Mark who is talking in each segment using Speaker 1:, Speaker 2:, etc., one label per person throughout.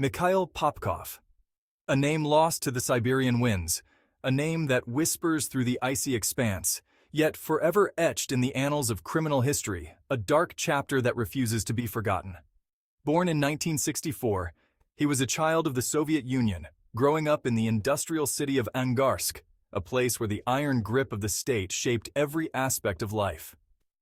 Speaker 1: Mikhail Popkov, a name lost to the Siberian winds, a name that whispers through the icy expanse, yet forever etched in the annals of criminal history, a dark chapter that refuses to be forgotten. Born in 1964, he was a child of the Soviet Union, growing up in the industrial city of Angarsk, a place where the iron grip of the state shaped every aspect of life.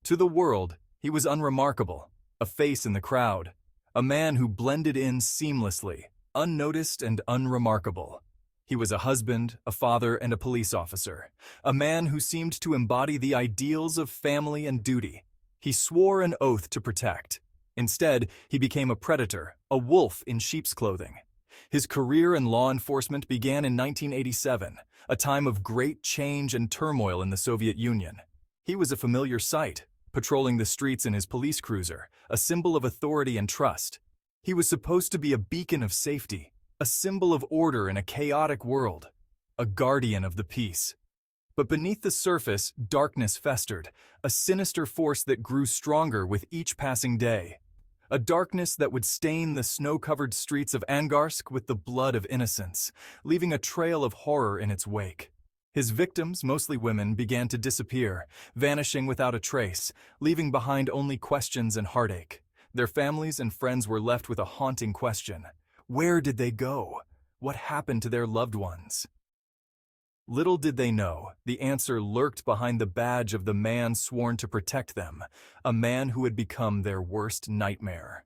Speaker 1: To the world, he was unremarkable, a face in the crowd, a man who blended in seamlessly, unnoticed and unremarkable. He was a husband, a father, and a police officer, a man who seemed to embody the ideals of family and duty. He swore an oath to protect. Instead, he became a predator, a wolf in sheep's clothing. His career in law enforcement began in 1987, a time of great change and turmoil in the Soviet Union. He was a familiar sight, patrolling the streets in his police cruiser, a symbol of authority and trust. He was supposed to be a beacon of safety, a symbol of order in a chaotic world, a guardian of the peace. But beneath the surface, darkness festered, a sinister force that grew stronger with each passing day. A darkness that would stain the snow-covered streets of Angarsk with the blood of innocence, leaving a trail of horror in its wake. His victims, mostly women, began to disappear, vanishing without a trace, leaving behind only questions and heartache. Their families and friends were left with a haunting question. Where did they go? What happened to their loved ones? Little did they know, the answer lurked behind the badge of the man sworn to protect them, a man who had become their worst nightmare.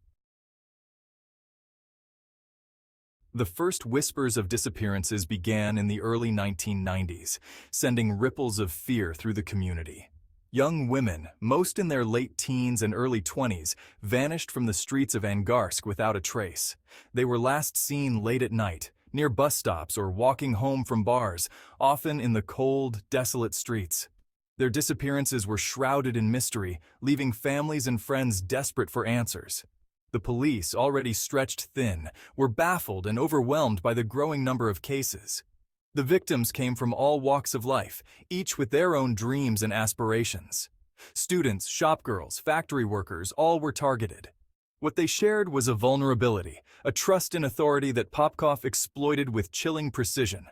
Speaker 1: The first whispers of disappearances began in the early 1990s, sending ripples of fear through the community. Young women, most in their late teens and early 20s, vanished from the streets of Angarsk without a trace. They were last seen late at night, near bus stops or walking home from bars, often in the cold, desolate streets. Their disappearances were shrouded in mystery, leaving families and friends desperate for answers. The police, already stretched thin, were baffled and overwhelmed by the growing number of cases. The victims came from all walks of life, each with their own dreams and aspirations. Students, shopgirls, factory workers, all were targeted. What they shared was a vulnerability, a trust in authority that Popkov exploited with chilling precision.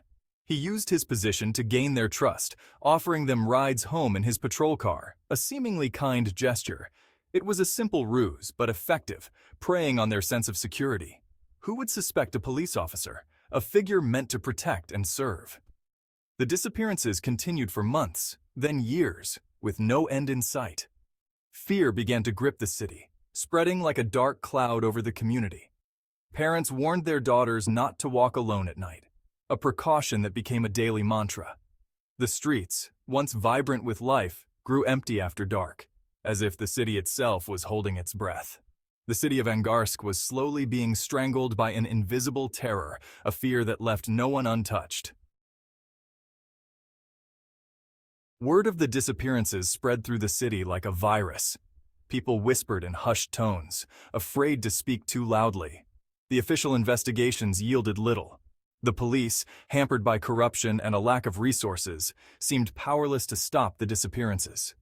Speaker 1: He used his position to gain their trust, offering them rides home in his patrol car, a seemingly kind gesture. It was a simple ruse, but effective, preying on their sense of security. Who would suspect a police officer, a figure meant to protect and serve? The disappearances continued for months, then years, with no end in sight. Fear began to grip the city, spreading like a dark cloud over the community. Parents warned their daughters not to walk alone at night, a precaution that became a daily mantra. The streets, once vibrant with life, grew empty after dark, as if the city itself was holding its breath. The city of Angarsk was slowly being strangled by an invisible terror, a fear that left no one untouched. Word of the disappearances spread through the city like a virus. People whispered in hushed tones, afraid to speak too loudly. The official investigations yielded little. The police, hampered by corruption and a lack of resources, seemed powerless to stop the disappearances.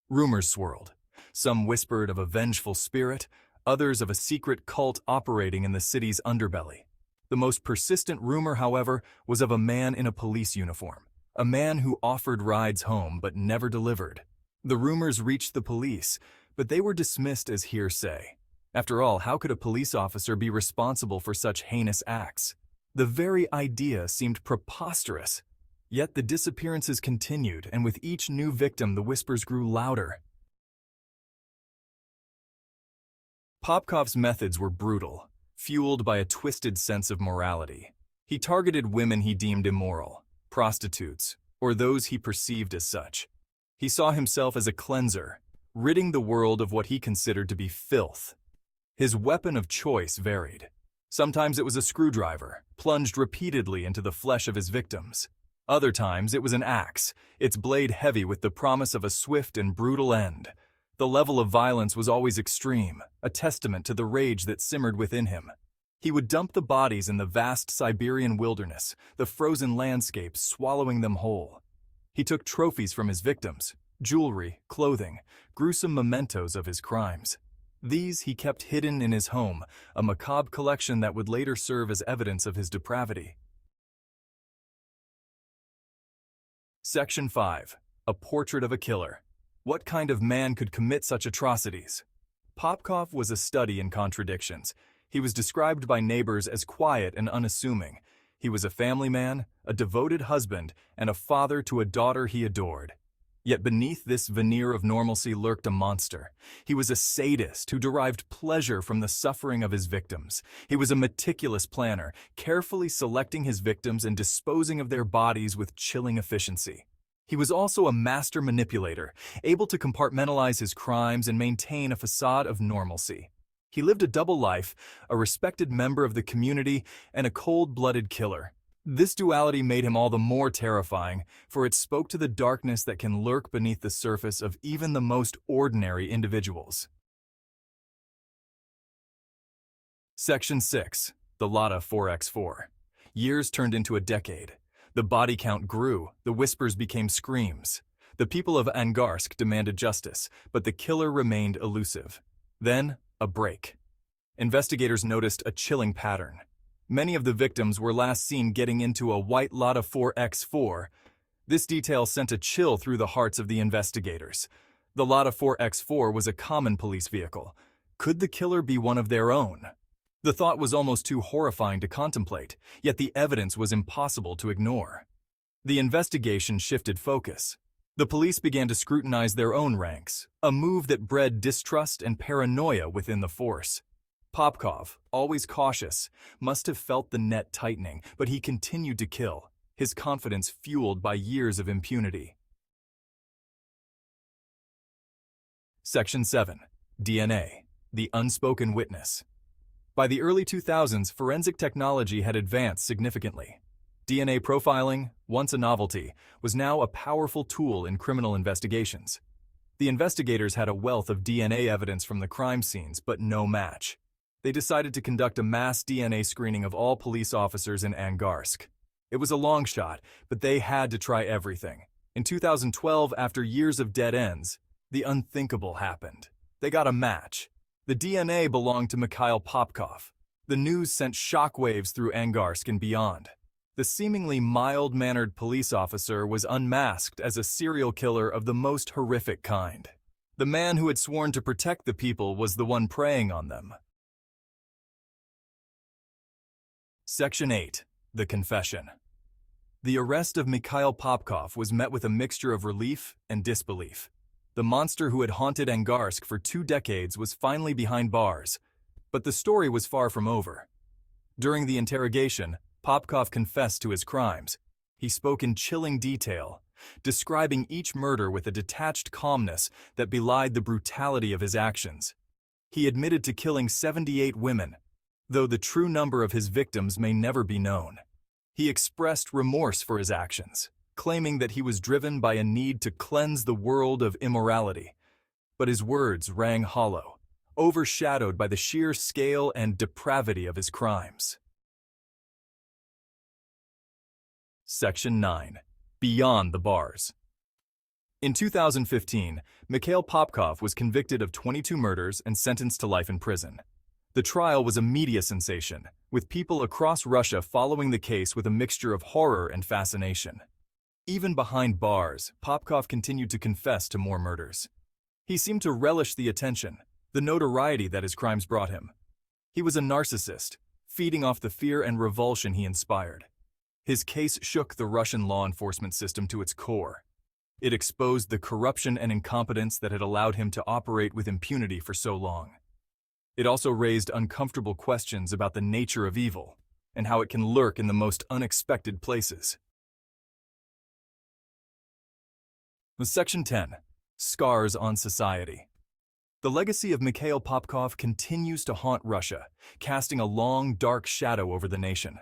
Speaker 1: Rumors swirled. Some whispered of a vengeful spirit, others of a secret cult operating in the city's underbelly. The most persistent rumor, however, was of a man in a police uniform, a man who offered rides home but never delivered. The rumors reached the police, but they were dismissed as hearsay. After all, how could a police officer be responsible for such heinous acts? The very idea seemed preposterous. Yet the disappearances continued, and with each new victim the whispers grew louder. Popkov's methods were brutal, fueled by a twisted sense of morality. He targeted women he deemed immoral, prostitutes, or those he perceived as such. He saw himself as a cleanser, ridding the world of what he considered to be filth. His weapon of choice varied. Sometimes it was a screwdriver, plunged repeatedly into the flesh of his victims. Other times it was an axe, its blade heavy with the promise of a swift and brutal end. The level of violence was always extreme, a testament to the rage that simmered within him. He would dump the bodies in the vast Siberian wilderness, the frozen landscapes swallowing them whole. He took trophies from his victims, jewelry, clothing, gruesome mementos of his crimes. These he kept hidden in his home, a macabre collection that would later serve as evidence of his depravity. Section 5. A Portrait of a Killer. What kind of man could commit such atrocities? Popkov was a study in contradictions. He was described by neighbors as quiet and unassuming. He was a family man, a devoted husband, and a father to a daughter he adored. Yet beneath this veneer of normalcy lurked a monster. He was a sadist who derived pleasure from the suffering of his victims. He was a meticulous planner, carefully selecting his victims and disposing of their bodies with chilling efficiency. He was also a master manipulator, able to compartmentalize his crimes and maintain a facade of normalcy. He lived a double life, a respected member of the community and a cold-blooded killer. This duality made him all the more terrifying, for it spoke to the darkness that can lurk beneath the surface of even the most ordinary individuals. Section 6. The Lada 4x4. Years turned into a decade. The body count grew, the whispers became screams. The people of Angarsk demanded justice, but the killer remained elusive. Then, a break. Investigators noticed a chilling pattern. Many of the victims were last seen getting into a white Lada 4x4. This detail sent a chill through the hearts of the investigators. The Lada 4x4 was a common police vehicle. Could the killer be one of their own? The thought was almost too horrifying to contemplate, yet the evidence was impossible to ignore. The investigation shifted focus. The police began to scrutinize their own ranks, a move that bred distrust and paranoia within the force. Popkov, always cautious, must have felt the net tightening, but he continued to kill, his confidence fueled by years of impunity. Section 7. DNA. The Unspoken Witness. By the early 2000s, forensic technology had advanced significantly. DNA profiling, once a novelty, was now a powerful tool in criminal investigations. The investigators had a wealth of DNA evidence from the crime scenes, but no match. They decided to conduct a mass DNA screening of all police officers in Angarsk. It was a long shot, but they had to try everything. In 2012, after years of dead ends, the unthinkable happened. They got a match. The DNA belonged to Mikhail Popkov. The news sent shockwaves through Angarsk and beyond. The seemingly mild-mannered police officer was unmasked as a serial killer of the most horrific kind. The man who had sworn to protect the people was the one preying on them. Section 8. The Confession. The arrest of Mikhail Popkov was met with a mixture of relief and disbelief. The monster who had haunted Angarsk for 2 decades was finally behind bars, but the story was far from over. During the interrogation, Popkov confessed to his crimes. He spoke in chilling detail, describing each murder with a detached calmness that belied the brutality of his actions. He admitted to killing 78 women, though the true number of his victims may never be known. He expressed remorse for his actions, claiming that he was driven by a need to cleanse the world of immorality. But his words rang hollow, overshadowed by the sheer scale and depravity of his crimes. Section 9. Beyond the Bars. In 2015, Mikhail Popkov was convicted of 22 murders and sentenced to life in prison. The trial was a media sensation, with people across Russia following the case with a mixture of horror and fascination. Even behind bars, Popkov continued to confess to more murders. He seemed to relish the attention, the notoriety that his crimes brought him. He was a narcissist, feeding off the fear and revulsion he inspired. His case shook the Russian law enforcement system to its core. It exposed the corruption and incompetence that had allowed him to operate with impunity for so long. It also raised uncomfortable questions about the nature of evil and how it can lurk in the most unexpected places. Section 10. Scars on Society. The legacy of Mikhail Popkov continues to haunt Russia, casting a long, dark shadow over the nation.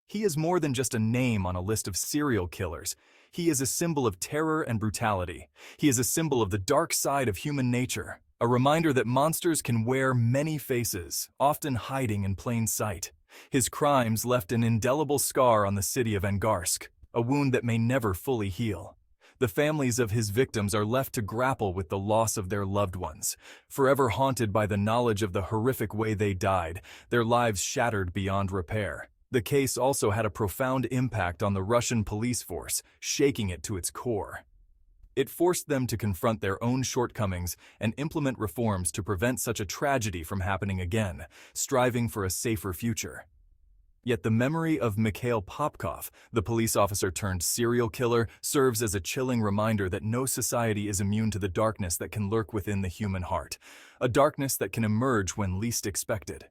Speaker 1: He is more than just a name on a list of serial killers. He is a symbol of terror and brutality. He is a symbol of the dark side of human nature, a reminder that monsters can wear many faces, often hiding in plain sight. His crimes left an indelible scar on the city of Angarsk, a wound that may never fully heal. The families of his victims are left to grapple with the loss of their loved ones, forever haunted by the knowledge of the horrific way they died, their lives shattered beyond repair. The case also had a profound impact on the Russian police force, shaking it to its core. It forced them to confront their own shortcomings and implement reforms to prevent such a tragedy from happening again, striving for a safer future. Yet the memory of Mikhail Popkov, the police officer turned serial killer, serves as a chilling reminder that no society is immune to the darkness that can lurk within the human heart, a darkness that can emerge when least expected.